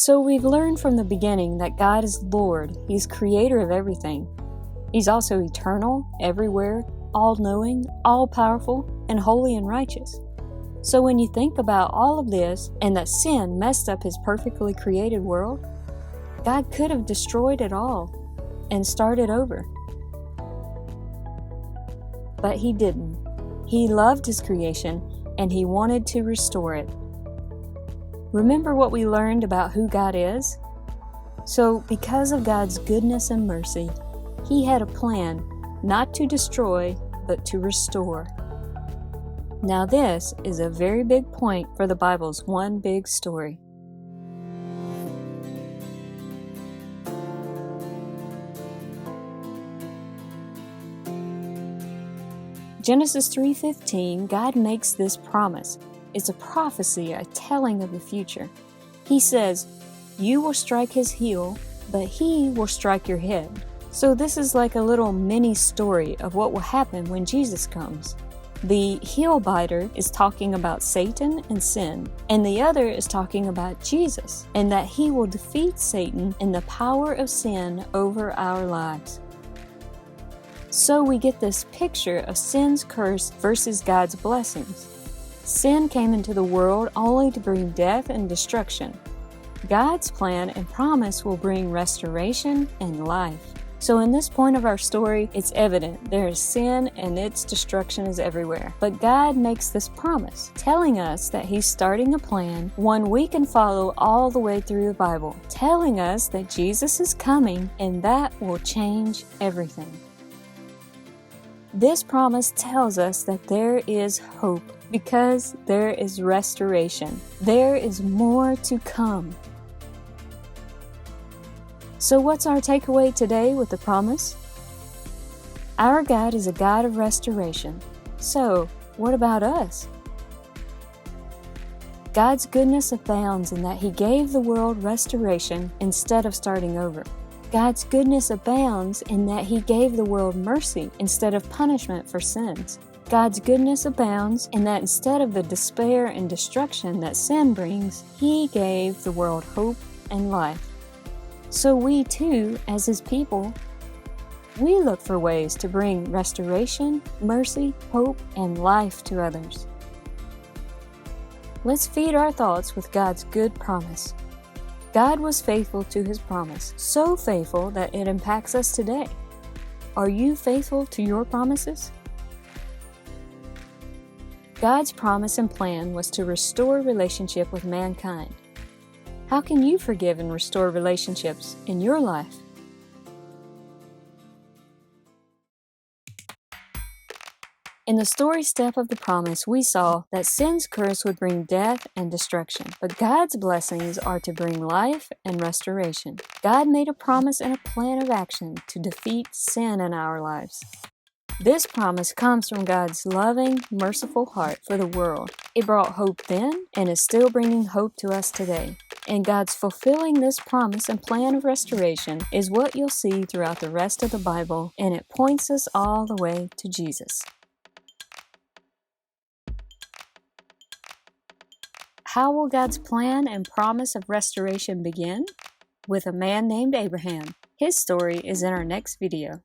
So we've learned from the beginning that God is Lord. He's creator of everything. He's also eternal, everywhere, all-knowing, all-powerful, and holy and righteous. So when you think about all of this and that sin messed up His perfectly created world, God could have destroyed it all and started over. But He didn't. He loved His creation and He wanted to restore it. Remember what we learned about who God is? So because of God's goodness and mercy, He had a plan not to destroy, but to restore. Now this is a very big point for the Bible's one big story. Genesis 3:15, God makes this promise. It's a prophecy, a telling of the future. He says, "You will strike his heel, but he will strike your head." So this is like a little mini story of what will happen when Jesus comes. The heel biter is talking about Satan and sin, and the other is talking about Jesus, and that he will defeat Satan and the power of sin over our lives. So we get this picture of sin's curse versus God's blessings. Sin came into the world only to bring death and destruction. God's plan and promise will bring restoration and life. So in this point of our story, it's evident there is sin and its destruction is everywhere. But God makes this promise, telling us that He's starting a plan, one we can follow all the way through the Bible, telling us that Jesus is coming and that will change everything. This promise tells us that there is hope because there is restoration. There is more to come. So what's our takeaway today with the promise? Our God is a God of restoration. So what about us? God's goodness abounds in that He gave the world restoration instead of starting over. God's goodness abounds in that He gave the world mercy instead of punishment for sins. God's goodness abounds in that instead of the despair and destruction that sin brings, He gave the world hope and life. So we too, as His people, we look for ways to bring restoration, mercy, hope, and life to others. Let's feed our thoughts with God's good promise. God was faithful to His promise, so faithful that it impacts us today. Are you faithful to your promises? God's promise and plan was to restore relationship with mankind. How can you forgive and restore relationships in your life? In the story step of the promise, we saw that sin's curse would bring death and destruction, but God's blessings are to bring life and restoration. God made a promise and a plan of action to defeat sin in our lives. This promise comes from God's loving, merciful heart for the world. It brought hope then and is still bringing hope to us today. And God's fulfilling this promise and plan of restoration is what you'll see throughout the rest of the Bible, and it points us all the way to Jesus. How will God's plan and promise of restoration begin? With a man named Abraham. His story is in our next video.